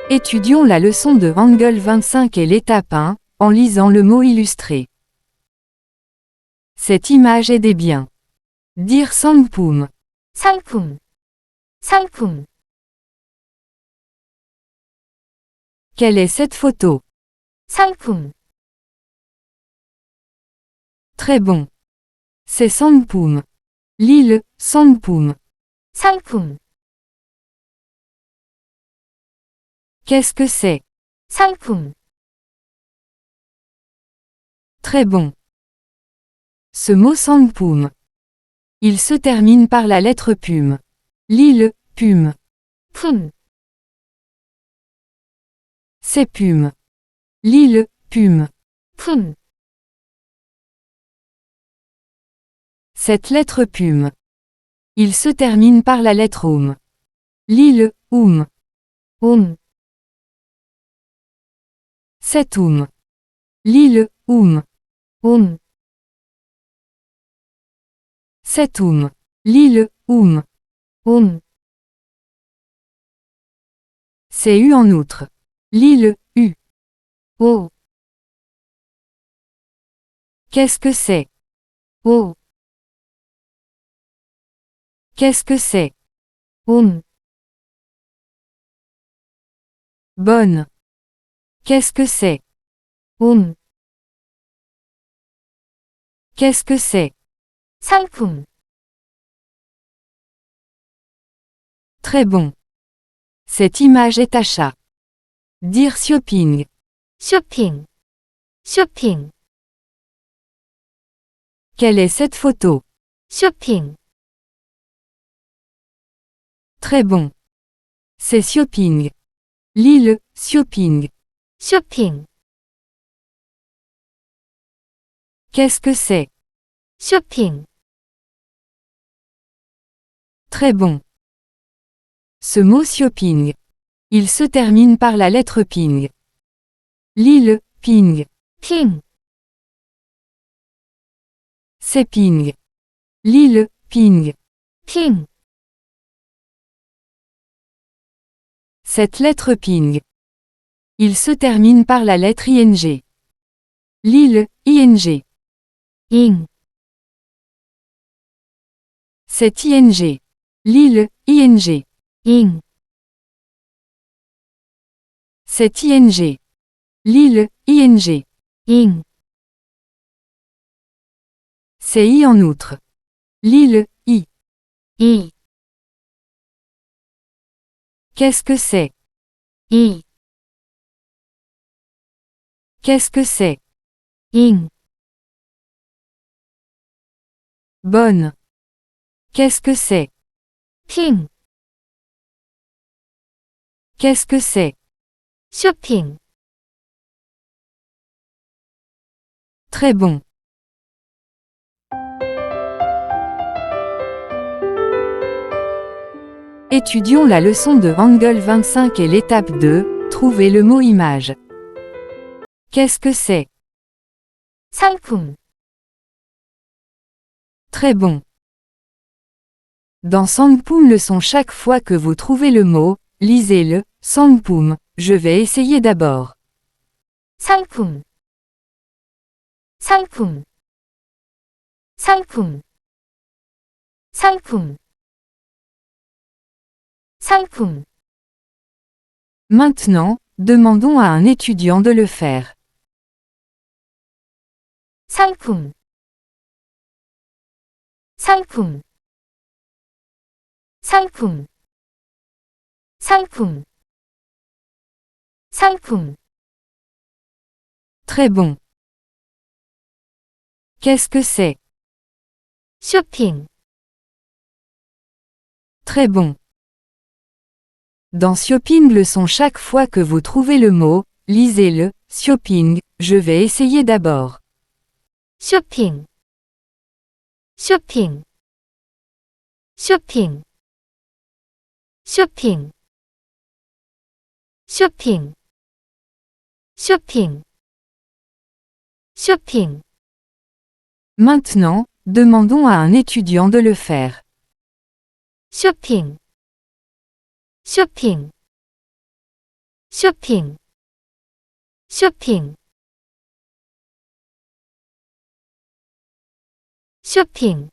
Étudions la leçon de Hangul 25 et l'étape 1, en lisant le mot illustré. Cette image est des biens. Dire 상품. 상품, 상품. Quelle est cette photo? 상품, Très bon. C'est 상품. L'île, 상품. 상품. Qu'est-ce que c'est? 상품, Très bon. Ce mot 상품. Il se termine par la lettre pum. L'île, pum. 품, C'est pum. L'île, pum. 품. Cette lettre pum. Il se termine par la lettre l'île, 옴, C'est l'île, 옴. C'est l'île, 옴. C'est u en outre. L'île, u. 오, Qu'est-ce que c'est? 오. Qu'est-ce que c'est? 옴. Bonne. Qu'est-ce que c'est? 옴. Qu'est-ce que c'est? 상품, Très bon. Cette image est achat. Dire shopping. 쇼핑, 쇼핑. Quelle est cette photo? 쇼핑, Très bon. C'est shopping. L'île, shopping. 쇼핑. Qu'est-ce que c'est? 쇼핑. Très bon. Ce mot shopping. Il se termine par la lettre ping. L'île, ping. 핑, C'est ping. L'île, ping. 핑. Cette lettre ping. Il se termine par la lettre ing. L'île, ing. 잉, C'est ing. L'île, ing. 잉. C'est ing. L'île, ing. 잉. C'est i en outre. L'île, i. 이, Qu'est-ce que c'est? 이. Qu'est-ce que c'est? 잉. Bonne. Qu'est-ce que c'est? 핑, Qu'est-ce que c'est? 쇼핑. Très bon. Étudions la leçon de Hangul 25 et l'étape 2, trouvez le mot image. Qu'est-ce que c'est? 상품, Très bon. Dans 상품 leçon chaque fois que vous trouvez le mot, lisez-le, 상품, je vais essayer d'abord. 상품, 상품, 상품, 상품, 상품. Maintenant, demandons à un étudiant de le faire. 상품, 상품, 상품, 상품, 상품. Très bon. Qu'est-ce que c'est? 쇼핑, Très bon. Dans shopping leçon chaque fois que vous trouvez le mot, lisez-le, shopping, je vais essayer d'abord. 쇼핑, 쇼핑, 쇼핑, 쇼핑, 쇼핑, 쇼핑, 쇼핑. Maintenant, demandons à un étudiant de le faire. 쇼핑, 쇼핑, 쇼핑, 쇼핑, 쇼핑,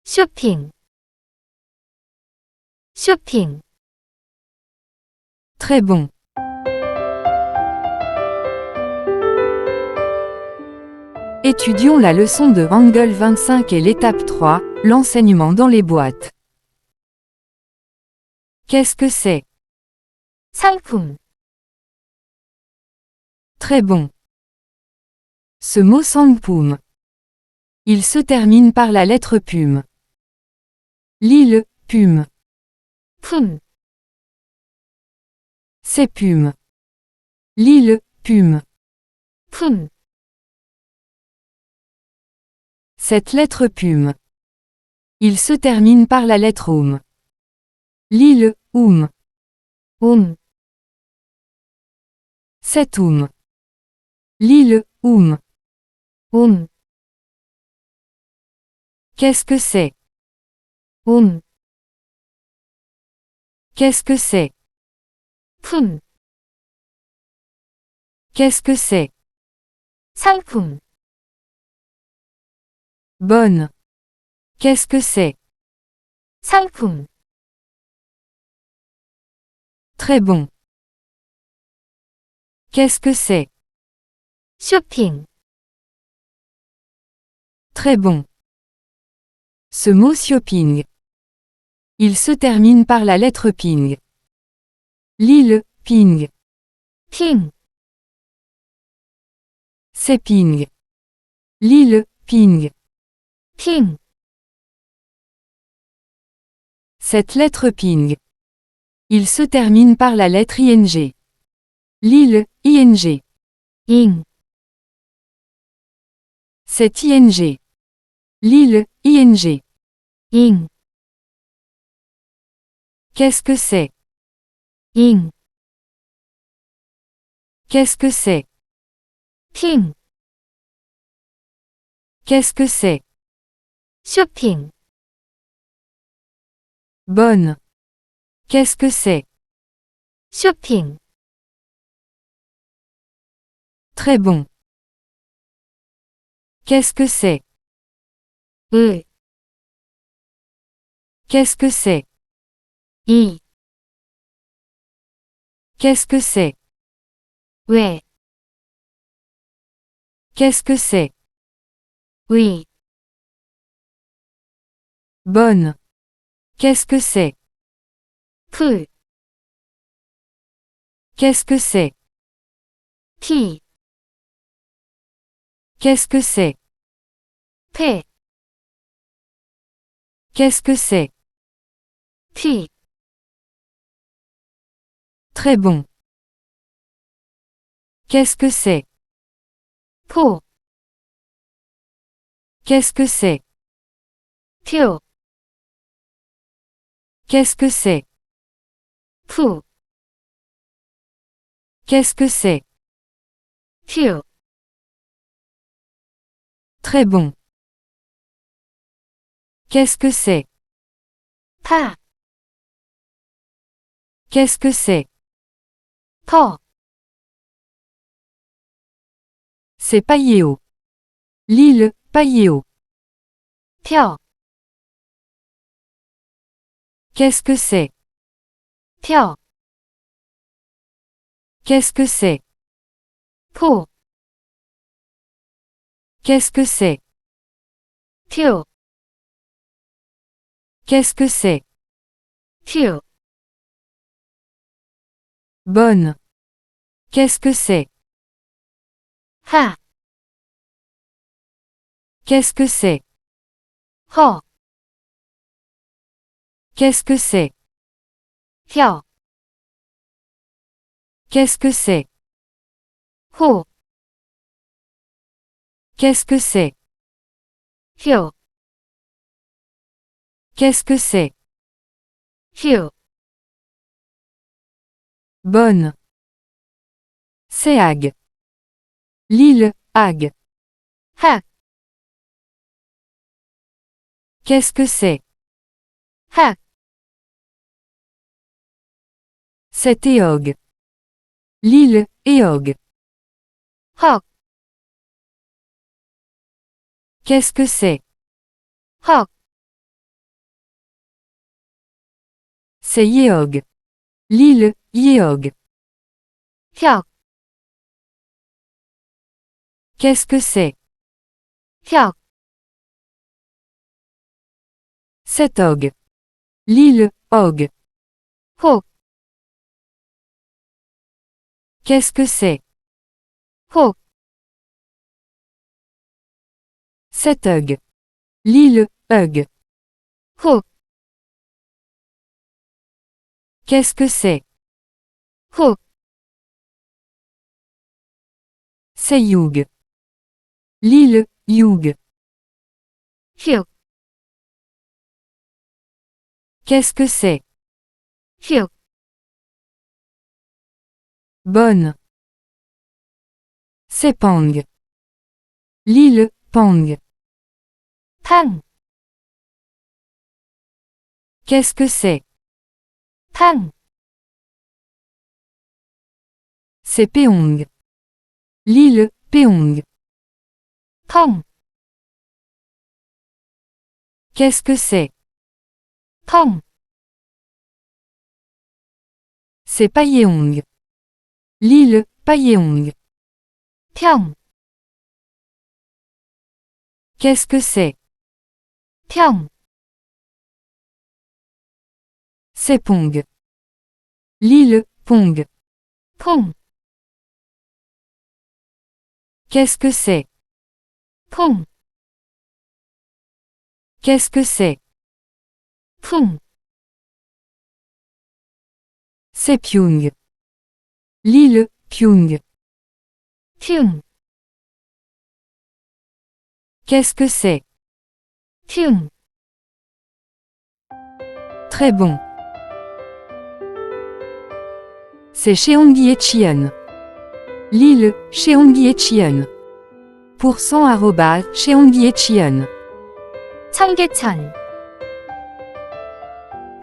쇼핑, 쇼핑. Très bon. Étudions la leçon de Hangul 25 et l'étape 3, l'enseignement dans les boîtes. Qu'est-ce que c'est? 상품, Très bon. Ce mot sangpoum. Il se termine par la lettre pume. Lis le pume. 품, C'est pume. Lis le pume. 품. Cette lettre pume. Il se termine par la lettre oum. Lis le oum. C'est oum. Lis le oum. Qu'est-ce que c'est? Qu'est-ce que c'est? 품, Qu'est-ce que c'est? 상품, Bonne. Qu'est-ce que c'est? 상품. Très bon. Qu'est-ce que c'est? 쇼핑, Très bon. Ce mot shopping. Il se termine par la lettre ping. Lis le ping. 핑, C'est ping. Lis le ping. 핑. Cette lettre ping. Il se termine par la lettre ing. Lis le ing. ing, C'est ing. Lis le ing. ing, Qu'est-ce que c'est? ing. Qu'est-ce que c'est? 핑, Qu'est-ce que c'est? 쇼핑. Bonne. Qu'est-ce que c'est? 쇼핑. Très bon. Qu'est-ce que c'est? 을, Qu'est-ce que c'est? 이, Qu'est-ce que c'est? 왜, Qu'est-ce que c'est? 의. Bonne. Qu'est-ce que c'est? 풀, Qu'est-ce que c'est? 피, Qu'est-ce que c'est? 폐, Qu'est-ce que c'est? 피. Très bon. Qu'est-ce que c'est? 포, Qu'est-ce que c'est? 표, Qu'est-ce que c'est? 푸, Qu'est-ce que c'est? 퓨. Très bon. Qu'est-ce que c'est? 파, Qu'est-ce que c'est? 퍼. C'est pailléo. Lis le pailléo. 펴, Qu'est-ce que c'est? 펴. Qu'est-ce que c'est? 포, Qu'est-ce que c'est? 표, Qu'est-ce que c'est? 퓨. Bonne. Qu'est-ce que c'est? 하, Qu'est-ce que c'est? 허. Qu'est-ce que c'est? 혀, Qu'est-ce que c'est? 호. Qu'est-ce que c'est? 표, Qu'est-ce que c'est? 휴. Bonne. C'est hag. Lis le hag. 학, Qu'est-ce que c'est? 학. C'est Eog. L'île, Eog. 헉, Qu'est-ce que c'est? 헉, C'est Yeog. L'île, Yeog. 혁, Qu'est-ce que c'est? 혁, C'est Og. L'île, Og. 혹, Qu'est-ce que c'est? 혹, C'est Ug. L'île, Ug. 혹, Qu'est-ce que c'est? 혹, C'est Yug. L'île, Yug. 흉, Qu'est-ce que c'est? 흉, Bonne. C'est Pang. L'île, Pang. 팡, Qu'est-ce que c'est? 팡, C'est Peong. L'île, Peong. 펑, Qu'est-ce que c'est? 펑, C'est Payeong. L'île, Payeong. 평, Qu'est-ce que c'est? 평, C'est Pong. L'île, Pong. 퐁, Qu'est-ce que c'est? 퐁, Qu'est-ce que c'est? 쿵, C'est Pyong. L'île, Pyong. 튠, Qu'est-ce que c'est? 튠, Très bon. C'est Cheongyecheon. L'île, Cheongyecheon. Pourcent @ Cheongyecheon. 청계천,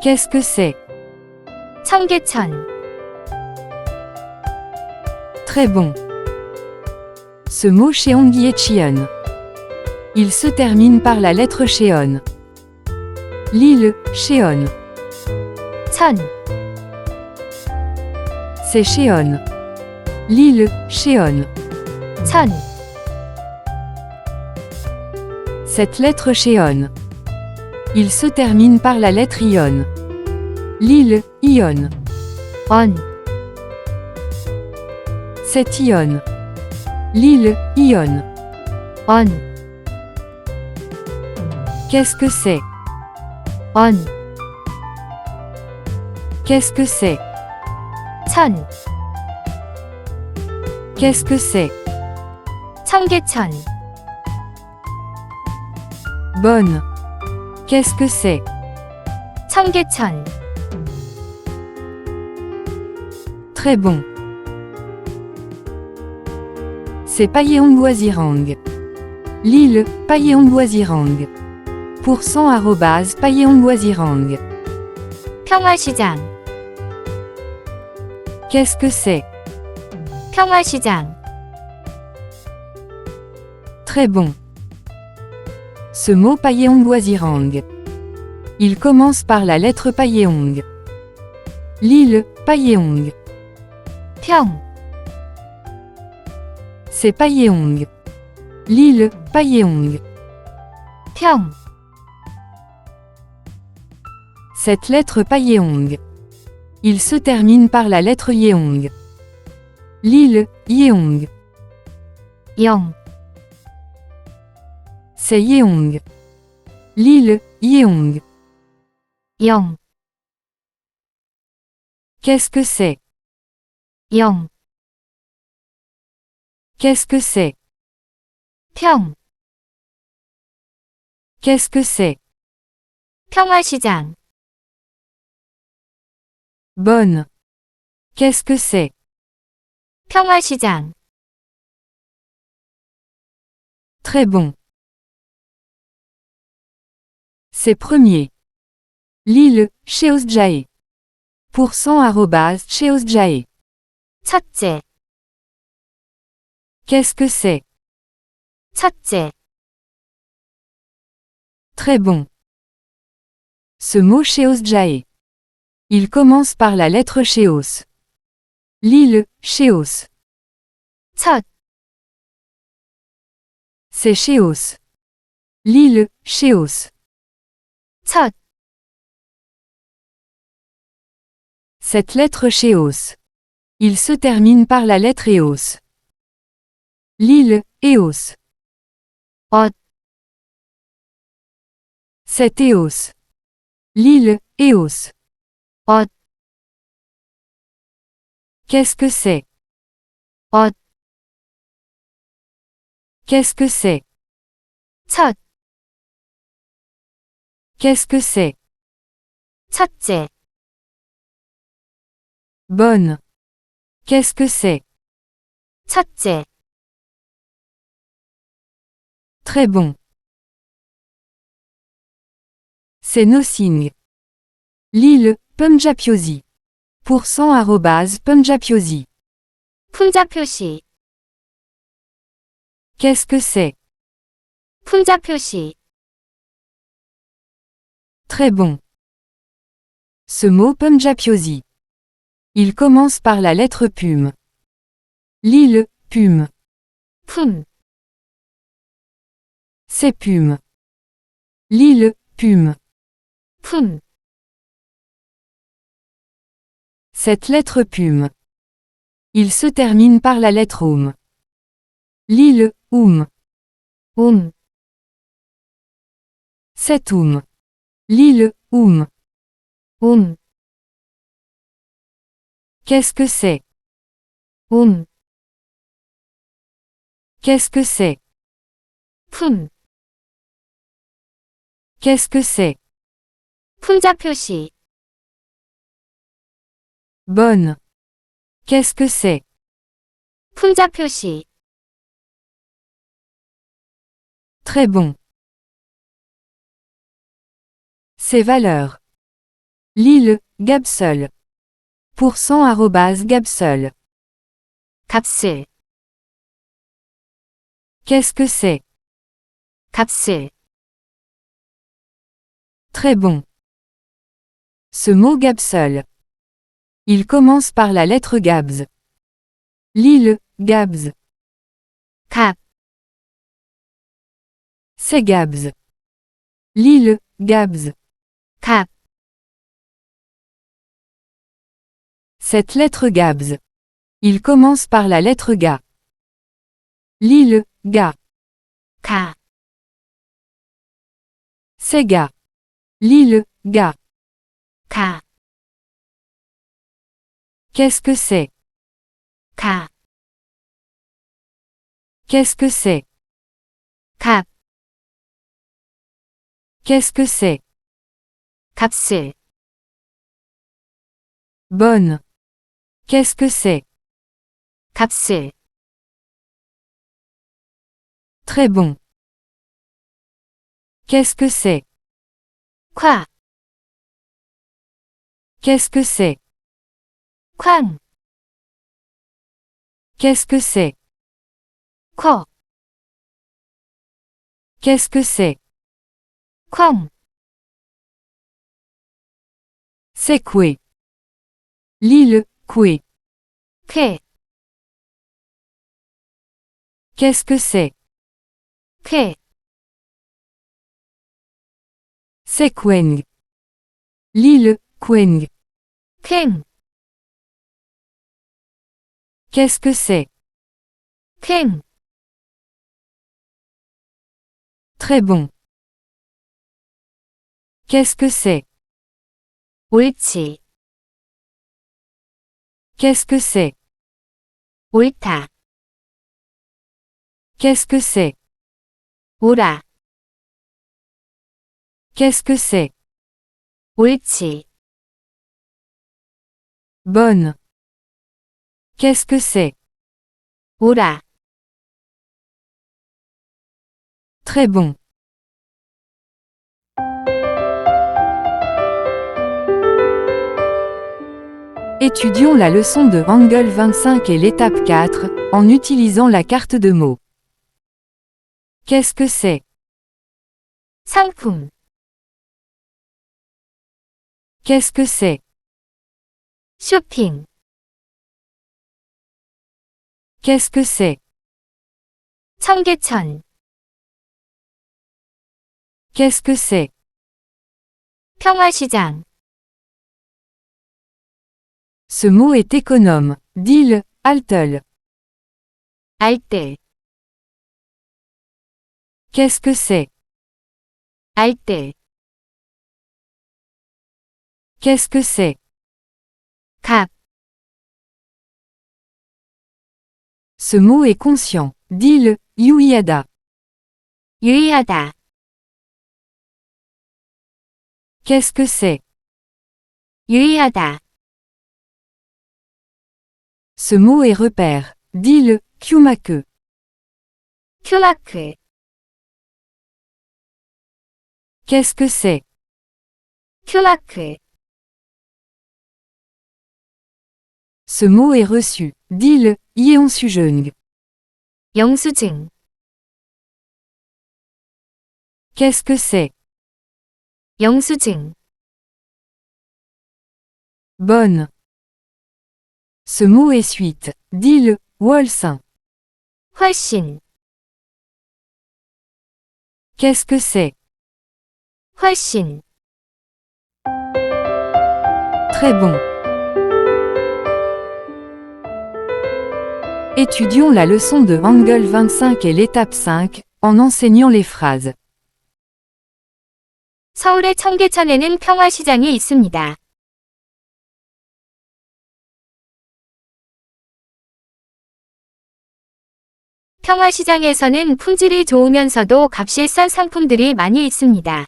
Qu'est-ce que c'est? 청계천, Très bon. Ce mot Cheongyecheon. Il se termine par la lettre Cheon. L'île, Cheon. 천, C'est Cheon. L'île, Cheon. 천, Cette lettre Cheon. Il se termine par la lettre Ion. L'île, Ion. 언, C'est Ion. L'île, Ion. 언, Qu'est-ce que c'est? 언, Qu'est-ce que c'est? 천, Qu'est-ce que c'est? 청계천, Bonne. Qu'est-ce que c'est? 청계천, Très bon. C'est Payeongwazirang. L'île, Payeongwazirang. Pourcent @ Payeongwazirang. 평화시장, Qu'est-ce que c'est? 평화시장, Très bon. Ce mot Payeongwazirang. Il commence par la lettre Payeong. L'île, Payeong. 평, C'est Payeong. L'île, Payeong. 평, Cette lettre Payeong. Il se termine par la lettre Yeong. L'île, Yeong. 영, C'est Yeong. L'île, Yeong. 영, Qu'est-ce que c'est? 영, Qu'est-ce que c'est? 평, Qu'est-ce que c'est? 평화시장, Bonne. Qu'est-ce que c'est? 평화시장, Très bon. C'est premier. L'île, Cheosjae. cheosjae. 첫째, Qu'est-ce que c'est? 첫째, Très bon. Ce mot cheosjae. Il commence par la lettre cheos. Lis-le, cheos. 첫, C'est cheos. Lis-le, cheos. 첫, Cette lettre cheos. Il se termine par la lettre eos. Lis-le, eos. 엇, C'est eos. Lis-le, eos. 엇, Qu'est-ce que c'est? 엇, Qu'est-ce que c'est? 첫, Qu'est-ce que c'est? 첫째, Bonne. Qu'est-ce que c'est? 첫째, Très bon. C'est nothing. Lis-le, punjapyosi. %@punjapyosi. 풍자 표시, Qu'est-ce que c'est? 풍자 표시, Très bon. Ce mot punjapyosi. Il commence par la lettre pume. Lis-le, pume. 품, C'est pume. Lis-le, pume. 품, Cette lettre pume. Il se termine par la lettre oum. Lis-le, oum. C'est oum. Lis-le, oum. 움, Qu'est-ce que c'est? 움, Qu'est-ce que c'est? 품, Qu'est-ce que c'est? 풍자 표시, Bonne. Qu'est-ce que c'est? 풍자 표시, Très bon. Ses valeurs. Lis-le, Gabseul. @Gabseul. 값을, Qu'est-ce que c'est? 값을, Très bon. Ce mot Gabseul. Il commence par la lettre Gabs. Lis-le, Gabs. 값, C'est Gabs. Lis-le, Gabs. 값, Cette lettre Gabs. Il commence par la lettre Ga. Lis-le, Ga. 가, C'est Ga. Lis-le, Ga. 가, Qu'est-ce que c'est? 가, Qu'est-ce que c'est? 값, Qu'est-ce que c'est? 값을, Bonne. Qu'est-ce que c'est? 값을, Très bon. Qu'est-ce que c'est? 콱, Qu'est-ce que c'est? 쾅, Qu'est-ce que c'est? 코, Qu'est-ce que c'est? 콩, C'est coué. Lis-le, coué. 쾌, Qu'est-ce que c'est? 쾌, C'est queng. Lis-le, queng. 쾌ng, Qu'est-ce que c'est? 쾌ng, Très bon. Qu'est-ce que c'est? 옳지, Qu'est-ce que c'est? 옳다, Qu'est-ce que c'est? 옳아, Qu'est-ce que c'est? 옳지, Bonne. Qu'est-ce que c'est? 옳아, Très bon. Étudions la leçon de Hangul 25 et l'étape 4, en utilisant la carte de mots. Qu'est-ce que c'est? 상품, Qu'est-ce que c'est? 쇼핑, Qu'est-ce que c'est? 청계천, Qu'est-ce que c'est? 평화시장. Ce mot est économe. Dis-le, Altel. 알뜰, Qu'est-ce que c'est? 알뜰, Qu'est-ce que c'est? 갑, Ce mot est conscient. Dis-le, Yuiada. 유의하다, Qu'est-ce que c'est? 유의하다. Ce mot est repère. Dis-le, Kyumaku. 큐마크, Qu'est-ce que c'est? 큐마크. Ce mot est reçu. Dis-le, Yeonsujeung. 영수증, Qu'est-ce que c'est? 영수증. Bonne. Ce mot est suite. Dis-le, Wolsin. 훨씬, Qu'est-ce que c'est? 훨씬. Très bon. Étudions la leçon de Hangul 25 et l'étape 5, en enseignant les phrases. 서울의 청계천에는 평화시장이 있습니다. 평화시장에서는 품질이 좋으면서도 값이 싼 상품들이 많이 있습니다.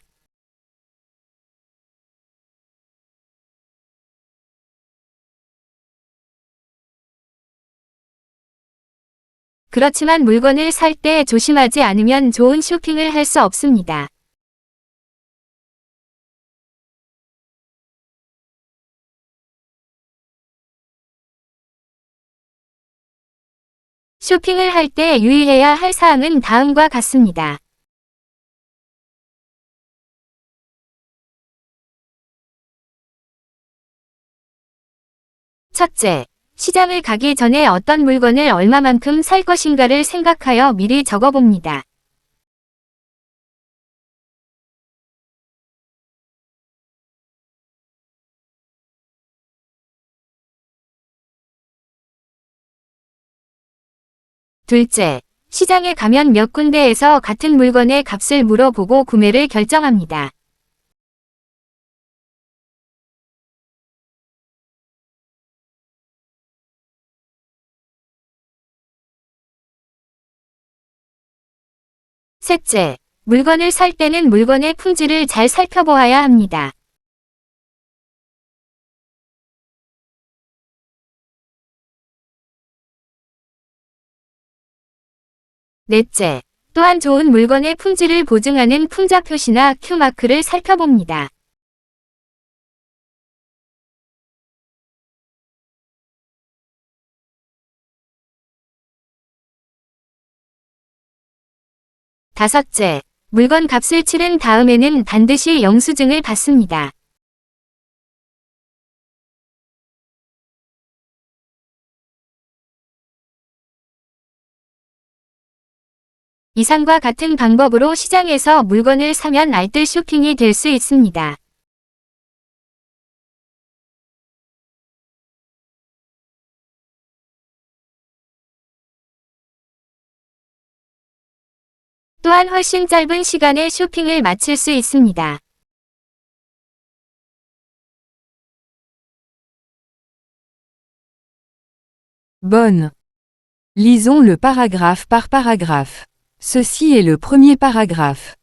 그렇지만 물건을 살 때 조심하지 않으면 좋은 쇼핑을 할 수 없습니다. 쇼핑을 할 때 유의해야 할 사항은 다음과 같습니다. 첫째, 시장을 가기 전에 어떤 물건을 얼마만큼 살 것인가를 생각하여 미리 적어봅니다. 둘째, 시장에 가면 몇 군데에서 같은 물건의 값을 물어보고 구매를 결정합니다. 셋째, 물건을 살 때는 물건의 품질을 잘 살펴보아야 합니다. 넷째, 또한 좋은 물건의 품질을 보증하는 품자 표시나 큐마크를 살펴봅니다. 다섯째, 물건 값을 치른 다음에는 반드시 영수증을 받습니다. 이상과 같은 방법으로 시장에서 물건을 사면 알뜰 쇼핑이 될 수 있습니다. 또한 훨씬 짧은 시간에 쇼핑을 마칠 수 있습니다. Bonne. Lisons le paragraphe par paragraphe. Ceci est le premier paragraphe.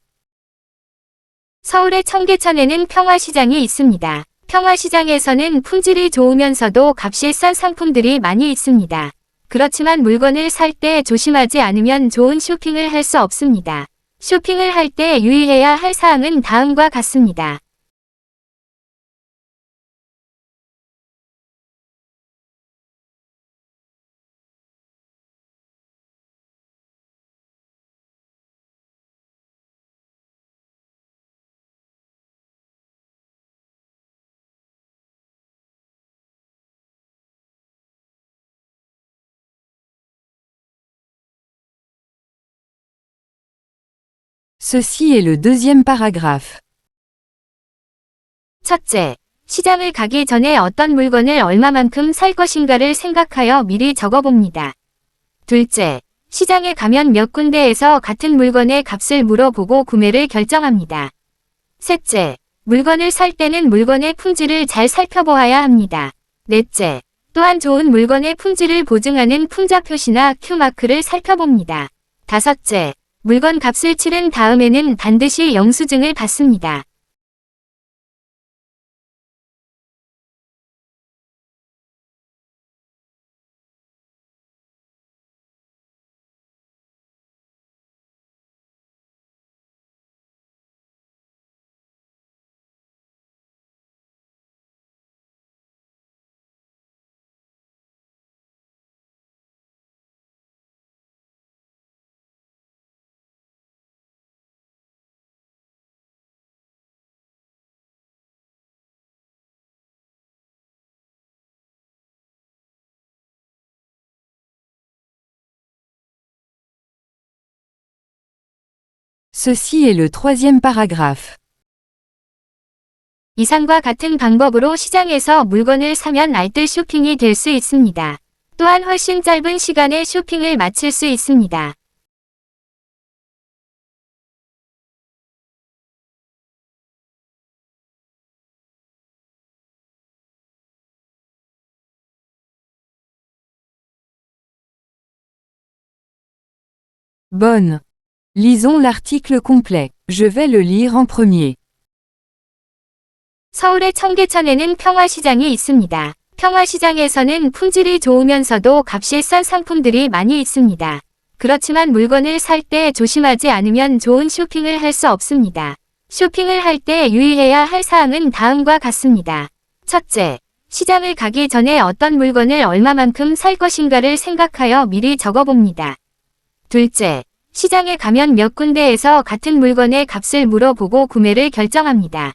서울의 청계천에는 평화시장이 있습니다. 평화시장에서는 품질이 좋으면서도 값이 싼 상품들이 많이 있습니다. 그렇지만 물건을 살 때 조심하지 않으면 좋은 쇼핑을 할 수 없습니다. 쇼핑을 할 때 유의해야 할 사항은 다음과 같습니다. Ceci est le deuxième paragraphe. 첫째, 시장을 가기 전에 어떤 물건을 얼마만큼 살 것인가를 생각하여 미리 적어봅니다. 둘째, 시장에 가면 몇 군데에서 같은 물건의 값을 물어보고 구매를 결정합니다. 셋째, 물건을 살 때는 물건의 품질을 잘 살펴보아야 합니다. 넷째, 또한 좋은 물건의 품질을 보증하는 품자 표시나 Q마크를 살펴봅니다. 다섯째, 물건 값을 치른 다음에는 반드시 영수증을 받습니다. Ceci est le troisième paragraphe. 이상과 같은 방법으로 시장에서 물건을 사면 알뜰 쇼핑이 될 수 있습니다. 또한 훨씬 짧은 시간에 쇼핑을 마칠 수 있습니다. Bonne. Lisons l'article complet. Je vais le lire en premier. 서울의 청계천에는 평화시장이 있습니다. 평화시장에서는 품질이 좋으면서도 값이 싼 상품들이 많이 있습니다. 그렇지만 물건을 살 때 조심하지 않으면 좋은 쇼핑을 할 수 없습니다. 쇼핑을 할 때 유의해야 할 사항은 다음과 같습니다. 첫째, 시장을 가기 전에 어떤 물건을 얼마만큼 살 것인가를 생각하여 미리 적어봅니다. 둘째, 시장에 가면 몇 군데에서 같은 물건의 값을 물어보고 구매를 결정합니다.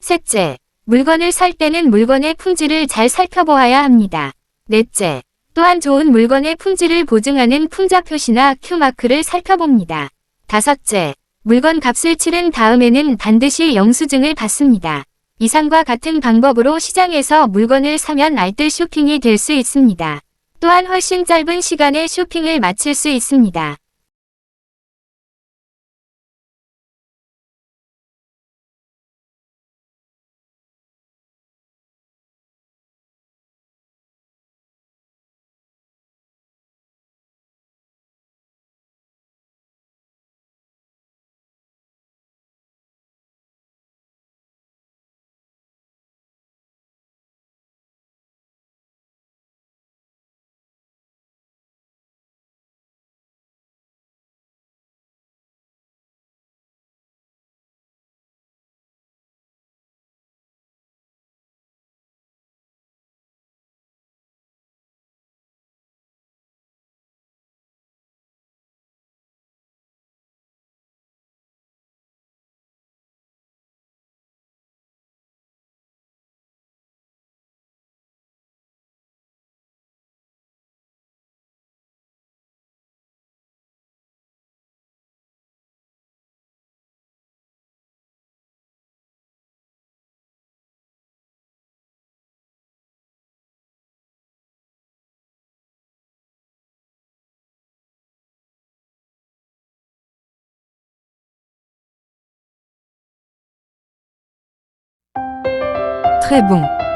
셋째, 물건을 살 때는 물건의 품질을 잘 살펴보아야 합니다. 넷째, 또한 좋은 물건의 품질을 보증하는 품자 표시나 Q마크를 살펴봅니다. 다섯째, 물건 값을 치른 다음에는 반드시 영수증을 받습니다. 이상과 같은 방법으로 시장에서 물건을 사면 알뜰 쇼핑이 될 수 있습니다. 또한 훨씬 짧은 시간에 쇼핑을 마칠 수 있습니다. Très bon.